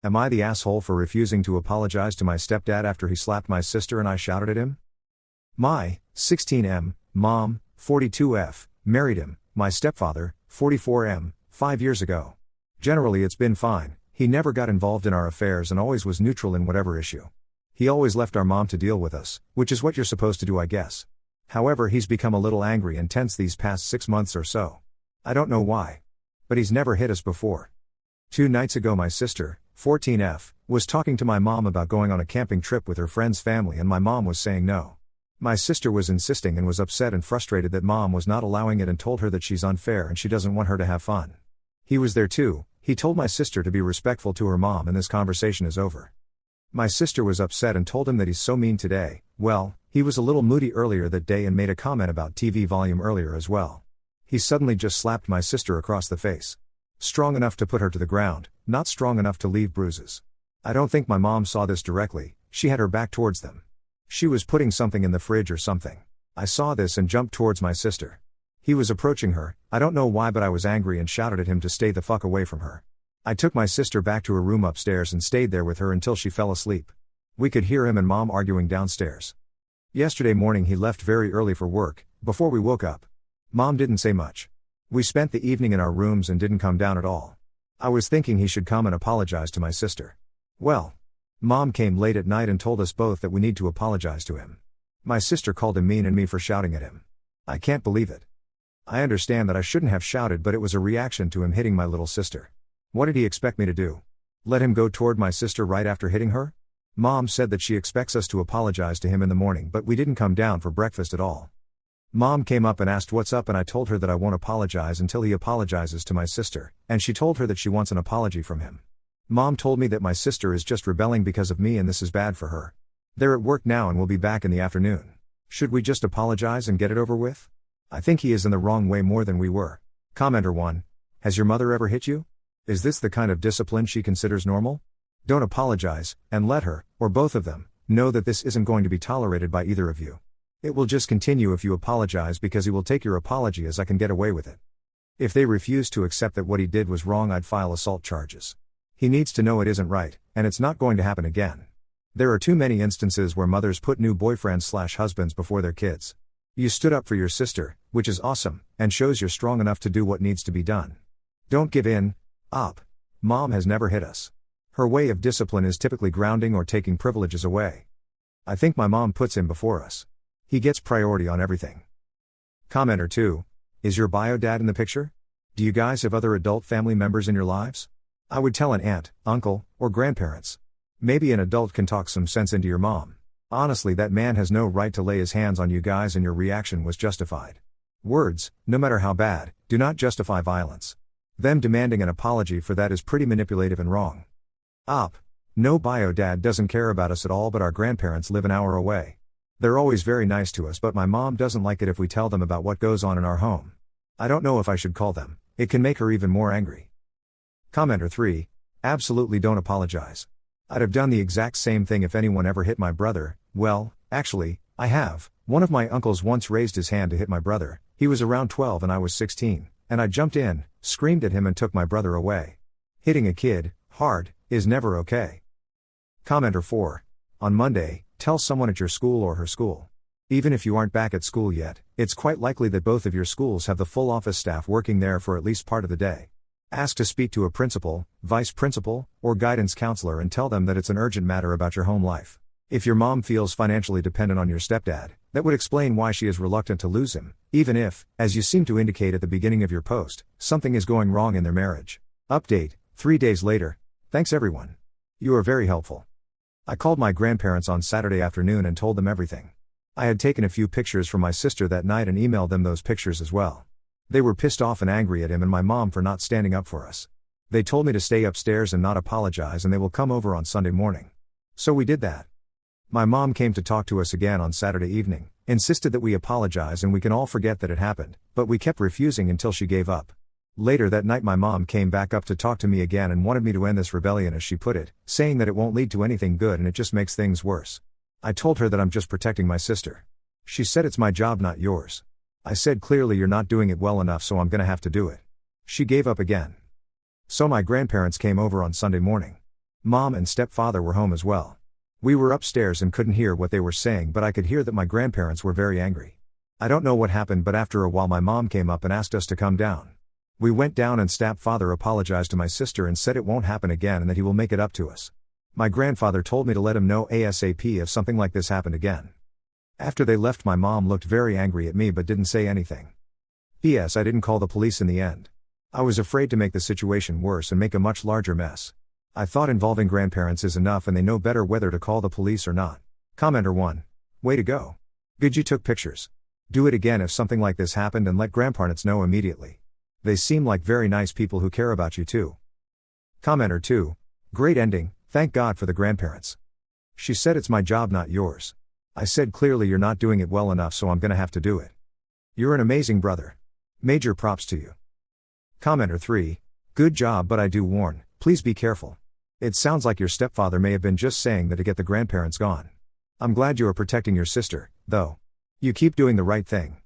Am I the asshole for refusing to apologize to my stepdad after he slapped my sister and I shouted at him? My 16M mom, 42F, married him, my stepfather, 44M, 5 years ago. Generally it's been fine, he never got involved in our affairs and always was neutral in whatever issue. He always left our mom to deal with us, which is what you're supposed to do, I guess. However, he's become a little angry and tense these past 6 months or so. I don't know why. But he's never hit us before. 2 nights ago my sister, 14F, was talking to my mom about going on a camping trip with her friend's family and my mom was saying no. My sister was insisting and was upset and frustrated that mom was not allowing it and told her that she's unfair and she doesn't want her to have fun. He was there too. He told my sister to be respectful to her mom and this conversation is over. My sister was upset and told him that he's so mean today. Well, he was a little moody earlier that day and made a comment about TV volume earlier as well. He suddenly just slapped my sister across the face. Strong enough to put her to the ground, not strong enough to leave bruises. I don't think my mom saw this directly, she had her back towards them. She was putting something in the fridge or something. I saw this and jumped towards my sister. He was approaching her, I don't know why but I was angry and shouted at him to stay the fuck away from her. I took my sister back to her room upstairs and stayed there with her until she fell asleep. We could hear him and mom arguing downstairs. Yesterday morning he left very early for work, before we woke up. Mom didn't say much. We spent the evening in our rooms and didn't come down at all. I was thinking he should come and apologize to my sister. Well, mom came late at night and told us both that we need to apologize to him. My sister called him mean and me for shouting at him. I can't believe it. I understand that I shouldn't have shouted but it was a reaction to him hitting my little sister. What did he expect me to do? Let him go toward my sister right after hitting her? Mom said that she expects us to apologize to him in the morning but we didn't come down for breakfast at all. Mom came up and asked what's up and I told her that I won't apologize until he apologizes to my sister, and she told her that she wants an apology from him. Mom told me that my sister is just rebelling because of me and this is bad for her. They're at work now and will be back in the afternoon. Should we just apologize and get it over with? I think he is in the wrong way more than we were. Commenter 1. Has your mother ever hit you? Is this the kind of discipline she considers normal? Don't apologize, and let her, or both of them, know that this isn't going to be tolerated by either of you. It will just continue if you apologize because he will take your apology as I can get away with it. If they refuse to accept that what he did was wrong, I'd file assault charges. He needs to know it isn't right, and it's not going to happen again. There are too many instances where mothers put new boyfriends/husbands before their kids. You stood up for your sister, which is awesome, and shows you're strong enough to do what needs to be done. Don't give in. Mom has never hit us. Her way of discipline is typically grounding or taking privileges away. I think my mom puts him before us. He gets priority on everything. Commenter 2. Is your bio dad in the picture? Do you guys have other adult family members in your lives? I would tell an aunt, uncle, or grandparents. Maybe an adult can talk some sense into your mom. Honestly, that man has no right to lay his hands on you guys and your reaction was justified. Words, no matter how bad, do not justify violence. Them demanding an apology for that is pretty manipulative and wrong. No, bio dad doesn't care about us at all but our grandparents live an hour away. They're always very nice to us but my mom doesn't like it if we tell them about what goes on in our home. I don't know if I should call them, it can make her even more angry. Commenter 3. Absolutely don't apologize. I'd have done the exact same thing if anyone ever hit my brother. Well, actually, I have. One of my uncles once raised his hand to hit my brother. He was around 12 and I was 16, and I jumped in, screamed at him and took my brother away. Hitting a kid, hard, is never okay. Commenter 4. On Monday, tell someone at your school or her school. Even if you aren't back at school yet, it's quite likely that both of your schools have the full office staff working there for at least part of the day. Ask to speak to a principal, vice principal, or guidance counselor and tell them that it's an urgent matter about your home life. If your mom feels financially dependent on your stepdad, that would explain why she is reluctant to lose him, even if, as you seem to indicate at the beginning of your post, something is going wrong in their marriage. Update, 3 days later. Thanks everyone. You are very helpful. I called my grandparents on Saturday afternoon and told them everything. I had taken a few pictures from my sister that night and emailed them those pictures as well. They were pissed off and angry at him and my mom for not standing up for us. They told me to stay upstairs and not apologize and they will come over on Sunday morning. So we did that. My mom came to talk to us again on Saturday evening, insisted that we apologize and we can all forget that it happened, but we kept refusing until she gave up. Later that night my mom came back up to talk to me again and wanted me to end this rebellion as she put it, saying that it won't lead to anything good and it just makes things worse. I told her that I'm just protecting my sister. She said it's my job not yours. I said clearly you're not doing it well enough so I'm gonna have to do it. She gave up again. So my grandparents came over on Sunday morning. Mom and stepfather were home as well. We were upstairs and couldn't hear what they were saying, but I could hear that my grandparents were very angry. I don't know what happened, but after a while my mom came up and asked us to come down. We went down and stepfather apologized to my sister and said it won't happen again and that he will make it up to us. My grandfather told me to let him know ASAP if something like this happened again. After they left, my mom looked very angry at me but didn't say anything. P.S. I didn't call the police in the end. I was afraid to make the situation worse and make a much larger mess. I thought involving grandparents is enough and they know better whether to call the police or not. Commenter 1. Way to go. Good you took pictures. Do it again if something like this happened and let grandparents know immediately. They seem like very nice people who care about you too. Commenter 2. Great ending, thank God for the grandparents. She said it's my job not yours. I said clearly you're not doing it well enough, so I'm gonna have to do it. You're an amazing brother. Major props to you. Commenter 3. Good job, but I do warn, please be careful. It sounds like your stepfather may have been just saying that to get the grandparents gone. I'm glad you are protecting your sister, though. You keep doing the right thing.